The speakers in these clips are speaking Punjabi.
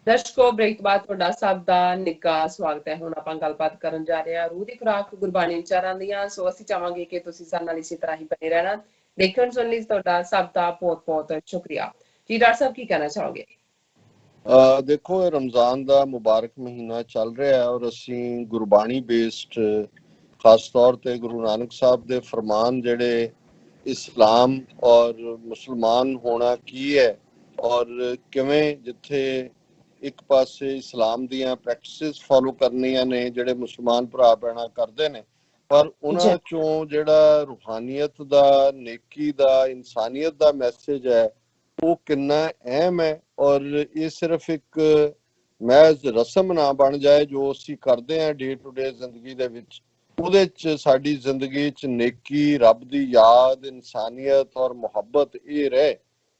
ਦਰਸ਼ਕੋ, ਬ੍ਰੇਕ ਤੋਂ ਬਾਅਦ ਤੁਹਾਡਾ ਸਭ ਦਾ ਨਿੱਘਾ ਸਵਾਗਤ ਹੈ। ਹੁਣ ਆਪਾਂ ਗੱਲਬਾਤ ਕਰਨ ਜਾ ਰਹੇ ਹਾਂ ਰੂਹ ਦੀ ਖੁਰਾਕ ਗੁਰਬਾਣੀ ਵਿਚਾਰਾਂ ਦੀਆਂ। ਸੋ ਅਸੀਂ ਚਾਹਾਂਗੇ ਕਿ ਤੁਸੀਂ ਸਾਡੇ ਨਾਲ ਇਸੇ ਤਰ੍ਹਾਂ ਹੀ ਬਣੇ ਰਹਿਣਾ। ਦੇਖਣ ਸੁਣਨ ਲਈ ਤੁਹਾਡਾ ਸਭ ਦਾ ਬਹੁਤ ਬਹੁਤ ਸ਼ੁਕਰੀਆ ਜੀ। ਡਾਕਟਰ ਸਾਹਿਬ, ਕੀ ਕਹਿਣਾ ਚਾਹੋਗੇ? ਦੇਖੋ, ਇਹ ਰਮਜ਼ਾਨ ਦਾ ਮੁਬਾਰਕ ਮਹੀਨਾ ਚੱਲ ਰਿਹਾ ਹੈ ਔਰ ਅਸੀਂ ਗੁਰਬਾਣੀ ਬੇਸਡ ਖਾਸ ਤੌਰ ਤੇ ਗੁਰੂ ਨਾਨਕ ਸਾਹਿਬ ਦੇ ਫਰਮਾਨ ਜਿਹੜੇ ਇਸਲਾਮ ਔਰ ਮੁਸਲਮਾਨ ਹੋਣਾ ਕੀ ਹੈ ਔਰ ਕਿਵੇਂ, ਜਿੱਥੇ ਇੱਕ ਪਾਸੇ ਇਸਲਾਮ ਦੀਆਂ ਪ੍ਰੈਕਟਿਸਿਸ ਫੋਲੋ ਕਰਨੀਆਂ ਨੇ ਜਿਹੜੇ ਮੁਸਲਮਾਨ ਭਰਾ ਭੈਣਾਂ ਕਰਦੇ ਨੇ, ਪਰ ਉਹਨਾਂ ਚੋਂ ਜਿਹੜਾ ਰੂਹਾਨੀਅਤ ਦਾ, ਨੇਕੀ ਦਾ, ਇਨਸਾਨੀਅਤ ਦਾ ਮੈਸੇਜ ਹੈ ਉਹ ਕਿੰਨਾ ਅਹਿਮ ਹੈ ਔਰ ਇਹ ਸਿਰਫ ਇੱਕ ਮਹਿਜ਼ ਰਸਮ ਨਾ ਬਣ ਜਾਏ ਜੋ ਅਸੀਂ ਕਰਦੇ ਹਾਂ ਡੇ ਟੂ ਡੇ ਜ਼ਿੰਦਗੀ ਦੇ ਵਿੱਚ। ਉਹਦੇ 'ਚ ਸਾਡੀ ਜ਼ਿੰਦਗੀ 'ਚ ਨੇਕੀ, ਰੱਬ ਦੀ ਯਾਦ, ਇਨਸਾਨੀਅਤ ਔਰ ਮੁਹੱਬਤ ਇਹ ਰਹੇ।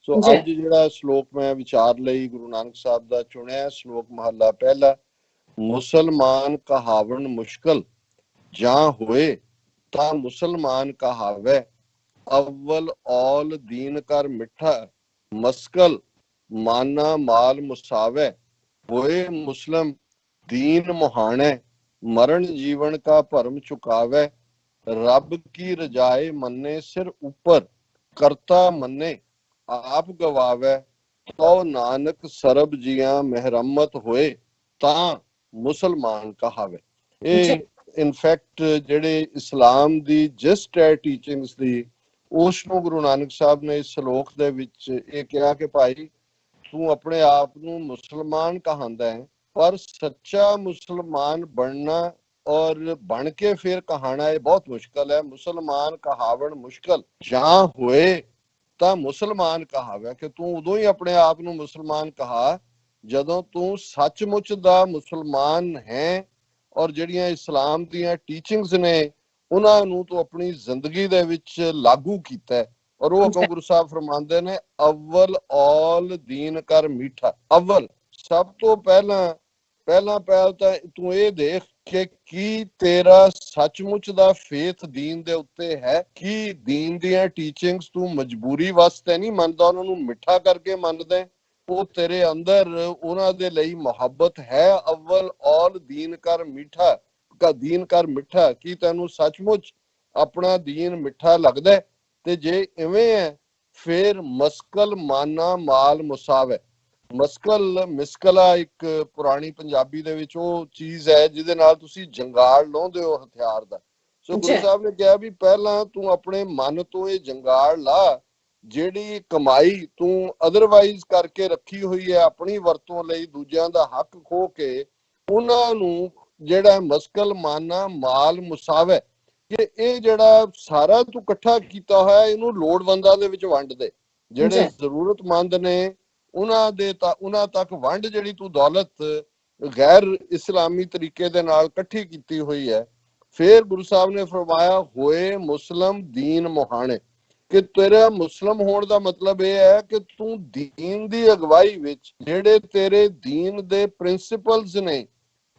ਸੋ ਅੱਜ ਜਿਹੜਾ ਸ਼ਲੋਕ ਮੈਂ ਵਿਚਾਰ ਲਈ ਗੁਰੂ ਨਾਨਕ ਸਾਹਿਬ ਦਾ ਚੁਣਿਆ, ਸ਼ਲੋਕ ਮਹੱਲਾ ਪਹਿਲਾ। ਮੁਸਲਮਾਨ ਕਹਾਵਣ ਮੁਸ਼ਕਲ, ਜਾਂ ਹੋਏ ਤਾਂ ਮੁਸਲਮਾਨ ਕਹਾਵੇ। ਅਵਲ ਔਲ ਦੀਨ ਕਰ ਮਿੱਠਾ, ਮਸਕਲ ਮਾਨਾ ਮਾਲ ਮੁਸਾਵੇ। ਹੋਏ ਮੁਸਲਮ ਦੀਨ ਮੁਹਾਣੇ, ਮਰਨ ਜੀਵਨ ਕਾ ਭਰਮ ਚੁਕਾਵੇ। ਰੱਬ ਕੀ ਰਜਾਏ ਮੰਨੇ ਸਿਰ ਉੱਪਰ, ਕਰਤਾ ਮੰਨੇ ਆਪ ਗਵਾਵੇ। ਤੋ ਨਾਨਕ ਸਰਬ ਜੀਆਂ ਮਹਿਰਮਤ ਹੋਏ, ਤਾਂ ਮੁਸਲਮਾਨ ਕਹਾਵੇ। ਇਹ ਇਨਫੈਕਟ ਜਿਹੜੇ ਇਸਲਾਮ ਦੀ ਜਿਸਟ ਹੈ ਟੀਚਿੰਗਸ ਦੀ, ਉਸ ਨੂੰ ਗੁਰੂ ਨਾਨਕ ਸਾਹਿਬ ਨੇ ਇਸ ਸ਼ਲੋਕ ਦੇ ਵਿੱਚ ਇਹ ਕਿਹਾ ਕਿ ਭਾਈ ਤੂੰ ਆਪਣੇ ਆਪ ਨੂੰ ਮੁਸਲਮਾਨ ਕਹਾਂਦਾ ਹੈ, ਪਰ ਸੱਚਾ ਮੁਸਲਮਾਨ ਬਣਨਾ ਔਰ ਬਣ ਕੇ ਫਿਰ ਕਹਾਣਾ ਇਹ ਬਹੁਤ ਮੁਸ਼ਕਲ ਹੈ। ਮੁਸਲਮਾਨ ਕਹਾਵਣ ਮੁਸ਼ਕਲ, ਜਾਂ ਹੋਏ ਤਾਂ ਮੁਸਲਮਾਨ ਕਹਾਵੇ। ਕਿ ਤੂੰ ਉਦੋਂ ਹੀ ਆਪਣੇ ਆਪ ਨੂੰ ਮੁਸਲਮਾਨ ਕਹਾ ਜਦੋਂ ਤੂੰ ਸੱਚਮੁੱਚ ਦਾ ਮੁਸਲਮਾਨ ਹੈ ਔਰ ਜਿਹੜੀਆਂ ਇਸਲਾਮ ਦੀਆਂ ਟੀਚਿੰਗਸ ਨੇ ਉਹਨਾਂ ਨੂੰ ਤੂੰ ਆਪਣੀ ਜ਼ਿੰਦਗੀ ਦੇ ਵਿੱਚ ਲਾਗੂ ਕੀਤਾ ਹੈ। ਔਰ ਉਹ ਅੱਗੋਂ ਗੁਰੂ ਸਾਹਿਬ ਫਰਮਾਉਂਦੇ ਨੇ, ਅਵਲ ਔਲ ਦੀਨ ਕਰ ਮਿੱਠਾ। ਅਵਲ, ਸਭ ਤੋਂ ਪਹਿਲਾਂ ਤਾਂ ਤੂੰ ਇਹ ਦੇਖ ਕਿ ਕੀ ਤੇਰਾ ਸੱਚਮੁੱਚ ਦਾ ਫੇਥ ਦੀਨ ਦੇ ਉੱਤੇ ਹੈ। ਕੀ ਦੀਨ ਦੀਆਂ ਟੀਚਿੰਗਸ ਤੂੰ ਮਜਬੂਰੀ ਵਾਸਤੇ ਨਹੀਂ ਮੰਨਦਾ, ਉਹਨਾਂ ਨੂੰ ਮਿੱਠਾ ਕਰਕੇ ਮੰਨਦਾ। ਉਹ ਤੇਰੇ ਅੰਦਰ ਉਹਨਾਂ ਦੇ ਲਈ ਮੁਹੱਬਤ ਹੈ। ਅਵਲ ਔਲ ਦੀਨ ਕਰ ਮਿੱਠਾ, ਦੀਨ ਕਰ ਮਿੱਠਾ। ਕੀ ਤੈਨੂੰ ਸੱਚਮੁੱਚ ਆਪਣਾ ਦੀਨ ਮਿੱਠਾ ਲੱਗਦਾ? ਤੇ ਜੇ ਇਵੇਂ ਹੈ ਫਿਰ ਮਸਕਲ ਮਾਨਾ ਮਾਲ ਮੁਸਾਵੇ। ਮਸਕਲ, ਮਿਸਕਲਾ ਇੱਕ ਪੁਰਾਣੀ ਪੰਜਾਬੀ ਦੇ ਵਿੱਚ ਉਹ ਚੀਜ਼ ਹੈ ਜਿਹਦੇ ਨਾਲ ਤੁਸੀਂ ਜੰਗਾਲ ਲਾਉਂਦੇ ਹੋ ਹਥਿਆਰ ਦਾ। ਸੋ ਗੁਰੂ ਸਾਹਿਬ ਨੇ ਕਿਹਾ ਵੀ ਪਹਿਲਾਂ ਤੂੰ ਆਪਣੇ ਮਨ ਤੋਂ ਇਹ ਜੰਗਾਲ ਲਾ, ਜਿਹੜੀ ਕਮਾਈ ਤੂੰ ਅਦਰਵਾਈਜ਼ ਕਰਕੇ ਰੱਖੀ ਹੋਈ ਹੈ ਆਪਣੀ ਵਰਤੋਂ ਲਈ, ਦੂਜਿਆਂ ਦਾ ਹੱਕ ਖੋ ਕੇ, ਉਹਨਾਂ ਨੂੰ ਜਿਹੜਾ ਮਸਕਲ ਮਾਨਾ ਮਾਲ ਮੁਸਾਵੇ, ਕਿ ਇਹ ਜਿਹੜਾ ਸਾਰਾ ਤੂੰ ਇਕੱਠਾ ਕੀਤਾ ਹੋਇਆ ਇਹਨੂੰ ਲੋੜਵੰਦਾਂ ਦੇ ਵਿੱਚ ਵੰਡ ਦੇ। ਜਿਹੜੇ ਜ਼ਰੂਰਤਮੰਦ ਨੇ ਉਹਨਾਂ ਤੱਕ ਵੰਡ, ਜਿਹੜੀ ਤੂੰ ਦੌਲਤ ਗੈਰ ਇਸਲਾਮੀ ਤਰੀਕੇ ਦੇ ਨਾਲ ਇਕੱਠੀ ਕੀਤੀ ਹੋਈ ਹੈ। ਫਿਰ ਗੁਰੂ ਸਾਹਿਬ ਨੇ ਫਰਮਾਇਆ, ਹੋਏ ਮੁਸਲਮ ਦੀਨ ਮੁਹਾਣੇ। ਕਿ ਤੇਰਾ ਮੁਸਲਮ ਹੋਣ ਦਾ ਮਤਲਬ ਇਹ ਹੈ ਕਿ ਤੂੰ ਦੀਨ ਦੀ ਅਗਵਾਈ ਵਿੱਚ ਜਿਹੜੇ ਤੇਰੇ ਦੀਨ ਦੇ ਪ੍ਰਿੰਸੀਪਲਸ ਨੇ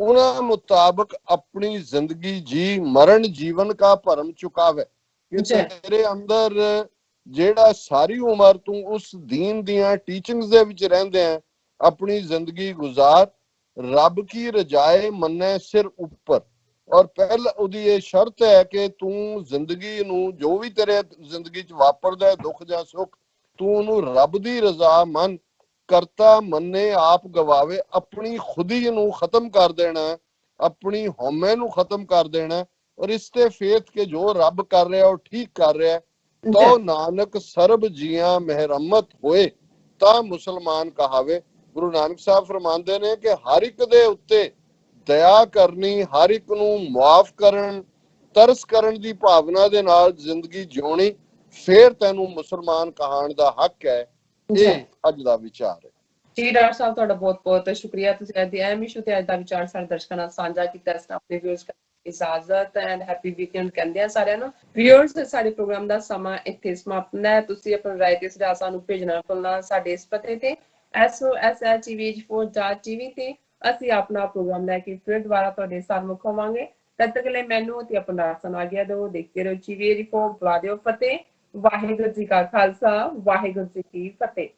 ਉਹਨਾਂ ਮੁਤਾਬਕ ਆਪਣੀ ਜ਼ਿੰਦਗੀ ਜੀ, ਮਰਨ ਜੀਵਨ ਕਾ ਭਰਮ ਚੁਕਾਵੇ। ਕਿ ਤੇਰੇ ਅੰਦਰ ਜਿਹੜਾ ਸਾਰੀ ਉਮਰ ਤੂੰ ਉਸ ਦੀਨ ਦੀਆਂ ਟੀਚਿੰਗਸ ਦੇ ਵਿੱਚ ਰਹਿੰਦੇ ਆ ਆਪਣੀ ਜ਼ਿੰਦਗੀ ਗੁਜ਼ਾਰ। ਰੱਬ ਕੀ ਰਜਾਏ ਮੰਨੇ ਸਿਰ ਉੱਪਰ। ਔਰ ਪਹਿਲਾਂ ਉਹਦੀ ਇਹ ਸ਼ਰਤ ਹੈ ਕਿ ਤੂੰ ਜ਼ਿੰਦਗੀ ਨੂੰ, ਜੋ ਵੀ ਤੇਰੇ ਜ਼ਿੰਦਗੀ 'ਚ ਵਾਪਰਦਾ ਦੁੱਖ ਜਾਂ ਸੁੱਖ, ਤੂੰ ਉਹਨੂੰ ਰੱਬ ਦੀ ਰਜ਼ਾ ਮੰਨ। ਕਰਤਾ ਮੰਨੇ ਆਪ ਗਵਾਵੇ। ਆਪਣੀ ਖੁਦੀ ਨੂੰ ਖਤਮ ਕਰ ਦੇਣਾ, ਆਪਣੀ ਹਉਮੈ ਨੂੰ ਖਤਮ ਕਰ ਦੇਣਾ ਔਰ ਇਸ ਤੇ ਫੇਥ ਕੇ ਜੋ ਰੱਬ ਕਰ ਰਿਹਾ ਉਹ ਠੀਕ ਕਰ ਰਿਹਾ। ਤੋ ਨਾਨਕ ਸਰਬ ਜੀਆਂ ਮਹਿਰਮਤ ਹੋਏ, ਤਾਂ ਮੁਸਲਮਾਨ ਕਹਾਵੇ। ਗੁਰੂ ਨਾਨਕ ਸਾਹਿਬ ਫਰਮਾਉਂਦੇ ਨੇ ਕਿ ਹਰ ਇੱਕ ਦੇ ਉੱਤੇ ਦਇਆ ਕਰਨੀ, ਹਰ ਇੱਕ ਨੂੰ ਮੁਆਫ ਕਰਨ, ਤਰਸ ਕਰਨ ਦੀ ਭਾਵਨਾ ਦੇ ਨਾਲ ਜ਼ਿੰਦਗੀ ਜਿਉਣੀ, ਫੇਰ ਤੈਨੂੰ ਮੁਸਲਮਾਨ ਕਹਾਣ ਦਾ ਹੱਕ ਹੈ। ਇਹ ਅੱਜ ਦਾ ਵਿਚਾਰ ਹੈ ਜੀ। ਡਾਕਟਰ ਸਾਹਿਬ, ਤੁਹਾਡਾ ਬਹੁਤ ਬਹੁਤ ਸ਼ੁਕਰੀਆ। ਤੁਸੀਂ ਅੱਜ ਦੀ ਅਹਿਮ ਇਸ਼ੂ ਤੇ ਅੱਜ ਦਾ ਵਿਚਾਰ ਸਾਡੇ ਦਰਸ਼ਕਾਂ ਨਾਲ ਸਾਂਝਾ ਕੀਤਾ। ਆਪਣੇ ਵਿਊਅਰਸ ਇਜਾਜ਼ਤ ਐਂਡ ਹੈਪੀ ਵੀਕਐਂਡ ਕਹਿੰਦੇ ਆ ਸਾਰਿਆਂ ਨੂੰ। ਵਿਊਅਰਸ, ਸਾਡੇ ਪ੍ਰੋਗਰਾਮ ਦਾ ਸਮਾਂ ਇੱਥੇ ਸਮਾਪਤ ਹੈ। ਤੁਸੀਂ ਆਪਣੀ ਰਾਏ ਤੇ ਸੁਝਾਅ ਸਾਨੂੰ ਭੇਜਣਾ ਭੁੱਲਣਾ ਸਾਡੇ ਇਸ ਪਤੇ ਤੇ soshv4.tv ਤੇ। ਅਸੀਂ ਆਪਣਾ ਪ੍ਰੋਗਰਾਮ ਲੈ ਕੇ ਫਿਰ ਦੁਬਾਰਾ ਤੁਹਾਡੇ ਸਾਹਮਣੇ ਹੋਵਾਂਗੇ। ਤਦ ਤੱਕ ਲਈ ਮੈਨੂੰ ਤੇ ਆਪਣਾ ਰਾਸਨ ਆ ਗਿਆ ਦੋ। ਦੇਖਦੇ ਰਹੋ TV 4। ਬੁਲਾ ਦਿਓ ਫਤਿਹ। ਵਾਹਿਗੁਰੂ ਜੀ ਕਾ ਖਾਲਸਾ, ਵਾਹਿਗੁਰੂ ਜੀ ਕੀ ਫਤਿਹ।